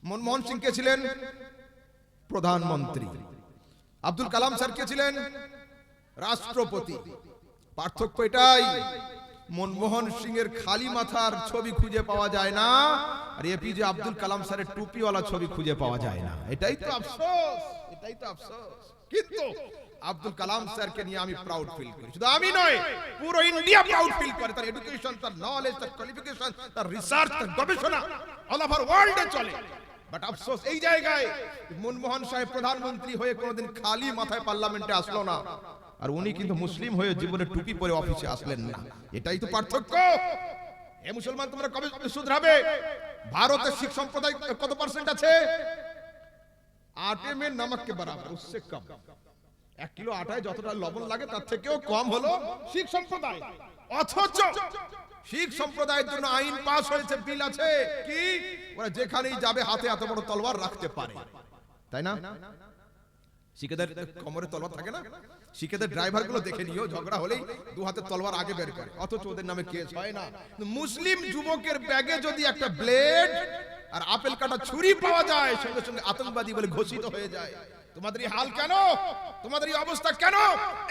মনমোহন সিং কে ছিলেন প্রধানমন্ত্রী, আব্দুল কালাম স্যার কে ছিলেন রাষ্ট্রপতি। পার্থক্য এটাই, মনমোহন সিং এর খালি মাথার ছবি খুঁজে পাওয়া যায় না, আর এপিজে আব্দুল কালাম স্যারের টুপিওয়ালা ছবি খুঁজে পাওয়া যায় না। এটাই তো আফসোস, এটাই তো আফসোস। কিন্তু আব্দুল কালাম স্যারকে নিয়ে আমি প্রাউড ফিল করি, শুধু আমি নয়, পুরো ইন্ডিয়া প্রাউড ফিল করে। তার এডুকেশন, তার নলেজ, তার কোয়ালিফিকেশন, তার রিসার্চ, তার গবেষণা অল ওভার ওয়ার্ল্ডে চলে। বাট আফসোস এই জায়গায় মনমোহন সাহেব প্রধানমন্ত্রী হয়ে কোনোদিন খালি মাথায় পার্লামেন্টে আসলো না, আর উনি কিন্তু মুসলিম হয়ে জীবনে টুপি পরে অফিসে আসলেন না। এটাই তো পার্থক্য। এ মুসলমান তোমরা কবে শুধরাবে? ভারতের শিখ সম্প্রদায় কত পার্সেন্ট আছে? আটে মে নমক কে বরাবর, উসসে কম। 1 কিলো আটায় যতটা লবণ লাগে তার থেকেও কম হলো শিখ সম্প্রদায়। অথচ শিখ সম্প্রদায়ের জন্য আইন পাস হয়েছে, বিল আছে কি, ওরা যেখানেই যাবে হাতে এত বড় তলোয়ার রাখতে পারে, তাই না? শিখেদের কোমরে তলোয়ার থাকে না? শিখেদের ড্রাইভার গুলো দেখে নিও, ঝগড়া হলেই 2 হাতে তলোয়ার আগে বের করে, অথচ ওদের নামে কেস হয় না। মুসলিম যুবকের ব্যাগে যদি একটা ব্লেড আর আপেল কাটা ছুরি পাওয়া যায়, সঙ্গে সঙ্গে আতঙ্কবাদী বলে ঘোষিত হয়ে যায়। তোমাদের এই হাল কেন? তোমাদের এই অবস্থা কেন?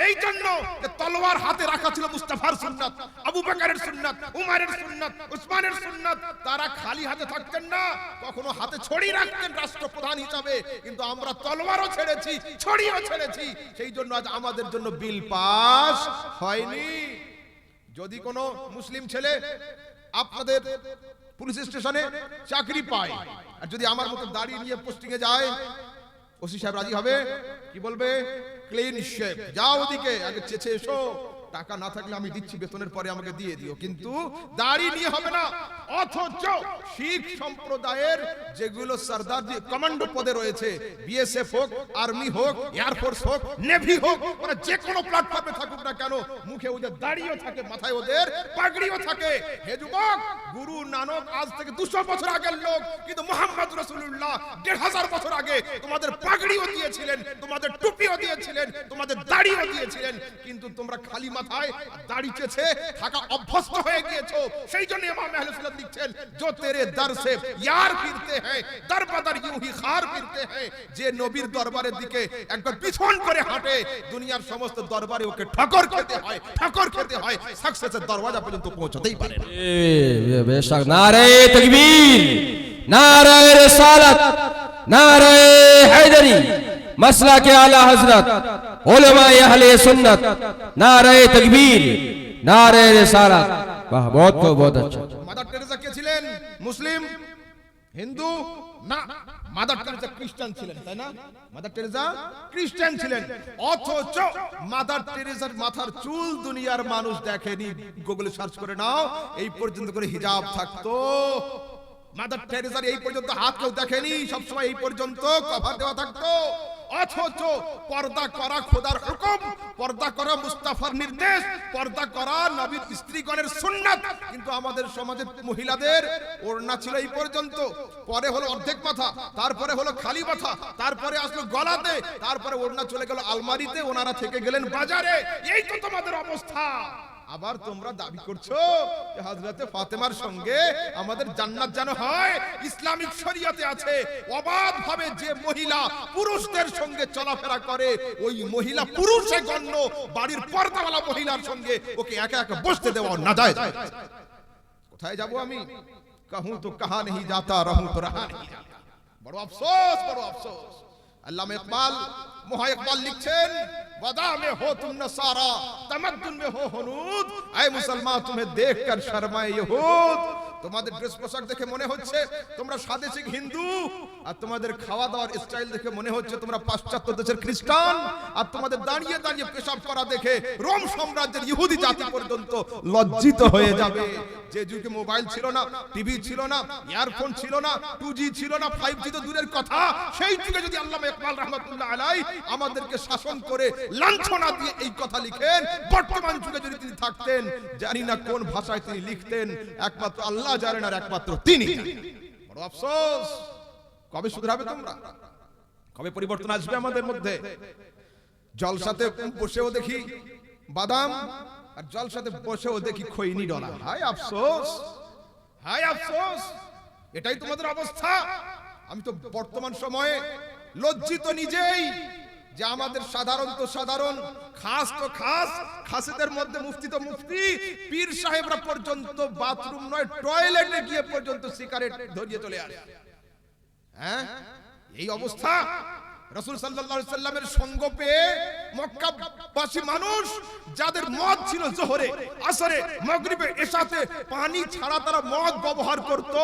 এই জন্য যে তলোয়ার হাতে রাখা ছিল মুস্তাফার সুন্নাত, আবু বকরের সুন্নাত, উমরের সুন্নাত, উসমানের সুন্নাত। তারা খালি হাতে থাকতেন না, কখনো হাতে ছড়ি রাখতেন রাষ্ট্রপ্রধান হিসাবে। কিন্তু আমরা তলোয়ারও ছেড়েছি, ছড়িও ছেড়েছি, সেই জন্য আজ আমাদের জন্য বিল পাস হয়নি। যদি কোনো মুসলিম ছেলে আপনাদের পুলিশ স্টেশনে চাকরি পায়, আর যদি আমার মতো দাঁড়িয়ে নিয়ে পোস্টিং এ যায়, ওসি সাহেব রাজি হবে? কি বলবে? ক্লিন শেপ, যাও ওদিকে, আগে চেঁচে এসো, টাকা না থাকলে আমি দিচ্ছি, বেতনের পরে আমাকে দিয়ে দিও, কিন্তু দাড়ি নিয়ে হবে না। অথচ শিখ সম্প্রদায়ের যেগুলো সরদার কমান্ডো পদে রয়েছে, বিএসএফ হোক, আর্মি হোক, এয়ারফোর্স হোক, নেভি হোক, ওরা যে কোনো প্ল্যাটফর্মে থাকুক না কেন, মুখে ওদের দাড়িও থাকে, মাথায় ওদের পাগড়িও থাকে। হে যুবক, গুরু নানক আজ থেকে 200 বছর আগের লোক, কিন্তু মুহাম্মদ রাসূলুল্লাহ 1500 বছর আগে তোমাদের পাগড়িও দিয়েছিলেন, তোমাদের টুপিও দিয়েছিলেন, তোমাদের দাড়িও দিয়েছিলেন, কিন্তু তোমরা খালি মাথায় দাড়ি চেছে থাকা অভ্যস্ত হয়ে গিয়েছো। সেই জন্য ইমাম আহলে সুন্নাত লিখছেন, जो तेरे दर से यार फिरते हैं दर बदर यूं ही खार फिरते हैं। যে নবীর দরবারের দিকে একবার পিছন করে হাঁটে, দুনিয়ার সমস্ত দরবারে ওকে ঠকর খেতে হয়, ঠকর খেতে হয়, সাকসেসের দরওয়াজা পর্যন্ত পৌঁছতেই পারে না। বেশক নারে তাকবীর, নারে রিসালাত, নারে হায়দারি, মাসলাকে আলা হযরত, উলামায়ে আহলে সুন্নাত, নারে তাকবীর, নারে রিসালাত। বাহ, বহুত আচ্ছা। মাদার টেরেসা কে ছিলেন? মুসলিম, হিন্দু না, মাদার টেরেসা খ্রিস্টান ছিলেন, তাই না? মাদার টেরেসা খ্রিস্টান ছিলেন, অথচ মাদার টেরেসার মাথার চুল দুনিয়ার মানুষ দেখেনি। গুগলে সার্চ করে নাও, এই পর্যন্ত করে হিজাব থাকতো। মাদার টেরেসার এই পর্যন্ত হাত কেউ দেখেনি, সবসময় এই পর্যন্ত কভার দেওয়া থাকতো। অথচ পর্দা করা খোদার হুকুম, পর্দা করা মুস্তাফার নির্দেশ, পর্দা করা নবীর স্ত্রীগণের সুন্নাত। কিন্তু আমাদের সমাজের মহিলাদের ওড়না ছিল এই পর্যন্ত, পরে হলো অর্ধেক মাথা, তারপরে হলো খালি মাথা, তারপরে আসলো গলাতে, তারপরে ওড়না চলে গেল আলমারিতে, ওনারা থেকে গেলেন বাজারে। এই তো তোমাদের অবস্থা। আবার তোমরা দাবি করছো যে হযরতে ফাতেমার সঙ্গে আমাদের জান্নাত যেন হয়। ইসলামিক শরীয়তে আছে, অবাধ ভাবে যে মহিলা পুরুষদের সঙ্গে চলাফেরা করে, ওই মহিলা পুরুষে গণ্য। বাড়ির পর্দাওয়ালা মহিলার সঙ্গে ওকে একা একা বসতে দেওয়া না যায়। কোথায় যাব আমি? कहूं तो कहा नहीं जाता, रहूं तो रहा नहीं जाता। বড় আফসোস, বড় আফসোস। আল্লামা ইকবাল, মোহা ইকবাল লিখছেন, वदा में हो तुम नसारा, तमद्दुन में हो हुनूद, ऐ मुसलमान तुम्हें देखकर शर्माए यहूद। তোমাদের ড্রেস পোশাক দেখে মনে হচ্ছে তোমরা স্বদেশিক হিন্দু, আর তোমাদের খাওয়া দাওয়ার স্টাইল দেখে মনে হচ্ছে তোমরা পাশ্চাত্য দেশের খ্রিস্টান, আর তোমাদের দাঁড়িয়ে দাঁড়িয়ে পেশাব করা দেখে রোম সাম্রাজ্যের ইহুদি জাতি পর্যন্ত লজ্জিত হয়ে যাবে। যে যুগে মোবাইল ছিল না, টিভি ছিল না, ইয়ারফোন ছিল না, 2G ছিল না, 5G তো দূরের কথা, সেই যুগে যদি আল্লামা ইকবাল রাহমাতুল্লাহ আলাইহি আমাদেরকে শাসন করে লাঞ্ছনা দিয়ে এই কথা লিখেন, বর্তমান যুগে যদি তিনি থাকতেন, জানি না কোন ভাষায় তিনি লিখতেন, একমাত্র আল্লাহ জানেন, আর একমাত্র তিনি। বড় আফসোস। কবে শুধরাবে তোমরা? কবে পরিবর্তন আসবে আমাদের মধ্যে? জলসাতে বসেও দেখি বাদাম, আর জলসাতে বসেও দেখি খৈনি ডলা। হায় আফসোস, হায় আফসোস। এটাই তোমাদের অবস্থা। আমি তো বর্তমান সময়ে লজ্জিত নিজেই যে আমাদের সাধারণ খাস তো খাস, খাসেদের মধ্যে মুফতি তো মুফতি, পীর সাহেবরা পর্যন্ত বাথরুম নয় টয়লেটে গিয়ে পর্যন্ত সিগারেট ধরিয়ে চলে আসে। হ্যাঁ, এই অবস্থা। রাসূল সাল্লাল্লাহু আলাইহি সাল্লামের সঙ্গ পেয়ে মক্কাবাসী মানুষ যাদের মদ ছিল জোহরে, আসরে, মাগরিবে, এশাতে পানি ছাড়া তারা মদ ব্যবহার করত,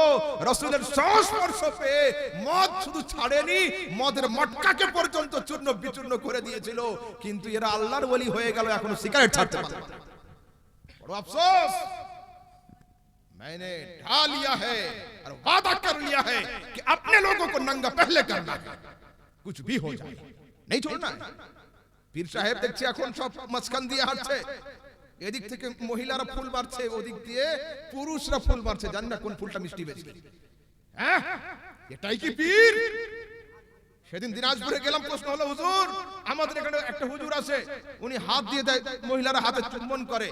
রাসূলের সংস্পর্শ পেয়ে মদ শুধু ছাড়েনি, মদের মটকাকে পর্যন্ত চূর্ণ বিচূর্ণ করে দিয়েছিল। কিন্তু এরা আল্লাহর ওলি হয়ে গেল, এখনো সিগারেট ছাড়তে পারে না। বড় আফসোস। मैंने ढा लिया है और वादा कर लिया है कि अपने लोगों को नंगा पहले करना है, कुछ भी हो जाए नहीं छोड़ना है। পীর সাহেব দেখছি এখন সব মাঝখান দিয়ে হাঁটছে, এদিক থেকে মহিলারা ফুল মারছে, ওদিক দিয়ে পুরুষরা ফুল মারছে, জানি না কোন ফুলটা মিষ্টি বেশি। হ্যাঁ, এটাই কি পীর? সেদিন দিনাজপুরে গেলাম, প্রশ্ন হলো হুজুর আমাদের এখানে একটা হুজুর আছে, উনি হাত দিয়ে দেয়, মহিলারা হাতে চুম্বন করে,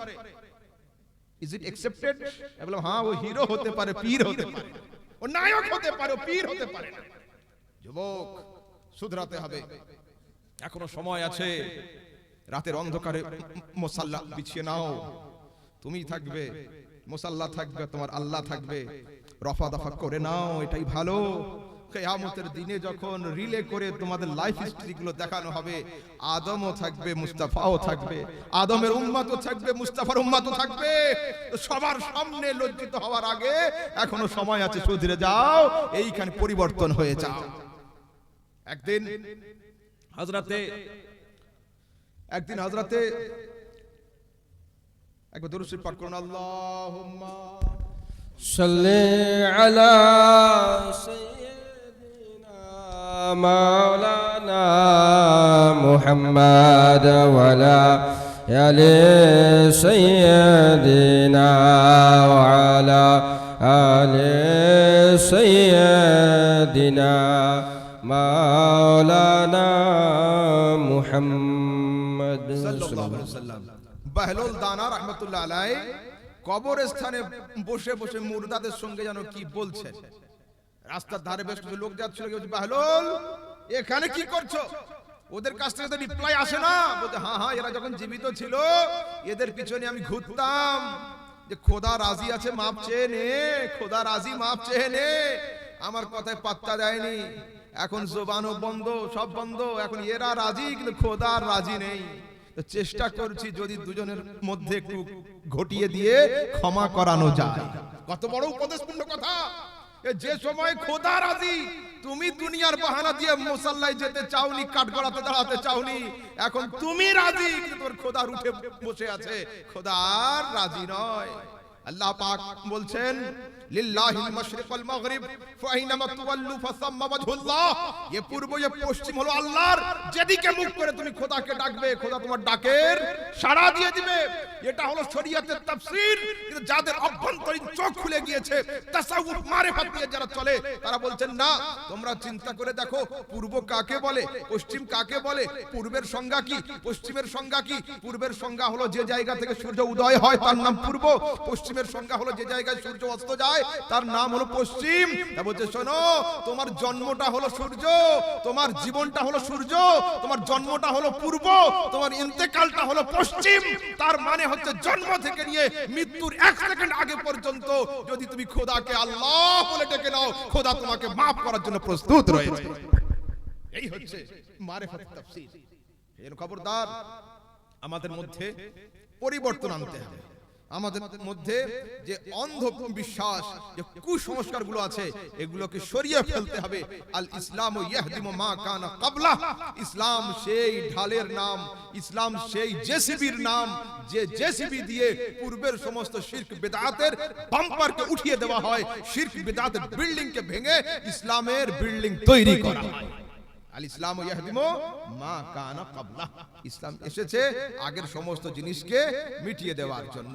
ইজ ইট অ্যাকসেপ্টেড? আমি বললাম হ্যাঁ, ও হিরো হতে পারে, পীর হতে পারে, ও নায়ক হতে পারে, ও পীর হতে পারে না। যুবক, শুধরাতে হবে, এখনো সময় আছে। রাতের অন্ধকারে মুসাল্লা বিছিয়ে নাও, তুমি থাকবে, মুসাল্লা থাকবে, তোমার আল্লাহ থাকবে, রফা দফা করে নাও, এটাই ভালো। কিয়ামতের দিনে যখন রিলে করে তোমাদের লাইফ হিস্ট্রি গুলো দেখানো হবে, আদমও থাকবে, মুস্তাফাও থাকবে, আদমের উম্মতও থাকবে, মুস্তাফার উম্মতও থাকবে। তো সবার সামনে লজ্জিত হওয়ার আগে এখনো সময় আছে, শুধরে যাও, এইখানে পরিবর্তন হয়ে যাও। একদিন হযরতে একবার দরুদ শরীফ পাঠ করুন, আল্লাহুম্মা সাল্লি আলা مولانا محمد وعلى آل سيدنا وعلى آل سيدنا مولانا محمد সাল্লাল্লাহু আলাইহি ওয়াসাল্লাম। বাহলুল দানা রাহমাতুল্লাহ আলাইহি কবরস্থানে বসে বসে মুর্দাদের সঙ্গে যেন কি বলছেন। রাস্তার ধারে বেশ কিছু লোক যাচ্ছিল, বাহলুল এখানে কি করছো? ওদের কাছ থেকে তো রিপ্লাই আসে না। বলতে হ্যাঁ হ্যাঁ, এরা যখন জীবিত ছিল এদের পিছনে আমি ঘুরতাম, যে খোদা রাজি আছে মাপ চেয়ে নে, খোদা রাজি মাপ চেয়ে নে। আমার কথায় পাত্তা দেয়নি, এখন জবানও বন্ধ, সব বন্ধ, এখন এরা রাজি কিন্তু খোদা রাজি নেই। তো চেষ্টা করছি যদি দুজনের মধ্যে একটু ঘটিয়ে দিয়ে ক্ষমা করানো যায়। কত বড় উপদেশপূর্ণ কথা। যে সময় খোদা রাজি, তুমি দুনিয়ার বাহানা দিয়ে মুসাল্লায় যেতে চাওনি, কাঠগড়াতে দাঁড়াতে চাওনি, এখন তুমি রাজি কিন্তু তোর খোদা উঠে বসে আছে, খোদা আর রাজি নয়। আল্লাহ পাক বলছেন লিল্লাহিল মাশরিক ওয়াল মাগরিব ফাইনামা তুওয়াল্লু ফাসাম্মা ওয়াজহুল্লাহ। এই পূর্ব এই পশ্চিম হলো আল্লাহর, যেদিকে মুখ করে তুমি খোদাকে ডাকবে, খোদা তোমার ডাকের সাড়া দিয়ে দিবে। এটা হলো শরীয়তের তাফসীর। কিন্তু যাদের অভ্যন্তরীণ চোখ খুলে গিয়েছে, তাসাউফ মারিফাত নিয়ে যারা চলে, তারা বলছেন না, তোমরা চিন্তা করে দেখো পূর্ব কাকে বলে, পশ্চিম কাকে বলে, পূর্বের সংজ্ঞা কি, পশ্চিমের সংজ্ঞা কি। পূর্বের সংজ্ঞা হলো যে জায়গা থেকে সূর্য উদয় হয় তার নাম পূর্ব, পশ্চিমের সংজ্ঞা হলো যে জায়গায় সূর্য অস্ত যায় তার নাম হলো পশ্চিম। তা বলছে শোনো, তোমার জন্মটা হলো সূর্য, তোমার জীবনটা হলো সূর্য, তোমার জন্মটা হলো পূর্ব, তোমার ইন্তেকালটা হলো পশ্চিম। তার মানে হচ্ছে জন্ম থেকে নিয়ে মৃত্যুর 1 সেকেন্ড আগে পর্যন্ত যদি তুমি খোদাকে আল্লাহ বলে ডেকে নাও, খোদা তোমাকে maaf করার জন্য প্রস্তুত রয়েছে। এই হচ্ছে মারিফাত তাফসীর। এর খবরদার, আমাদের মধ্যে পরিবর্তন আনতে হবে। আমাদের মধ্যে যে অন্ধ বিশ্বাস, যে কুসংস্কার গুলো আছে, এগুলোকে সরিয়ে ফেলতে হবে। আল ইসলাম ইয়াহদিমু মা কানা ক্বাবলা। ইসলাম সেই ঢালের নাম, ইসলাম সেই জেসিবির নাম, যে জেসিবি দিয়ে পূর্বের সমস্ত শিরক বিদআতের বাম্পারকে উঠিয়ে দেওয়া হয়, শিরক বিদআতের বিল্ডিং কে ভেঙে ইসলামের বিল্ডিং তৈরি করা হয়। আল ইসলাম ইয়াহদিমু মা কানা ক্বাবলা। ইসলাম এসেছে আগের সমস্ত জিনিসকে মিটিয়ে দেওয়ার জন্য।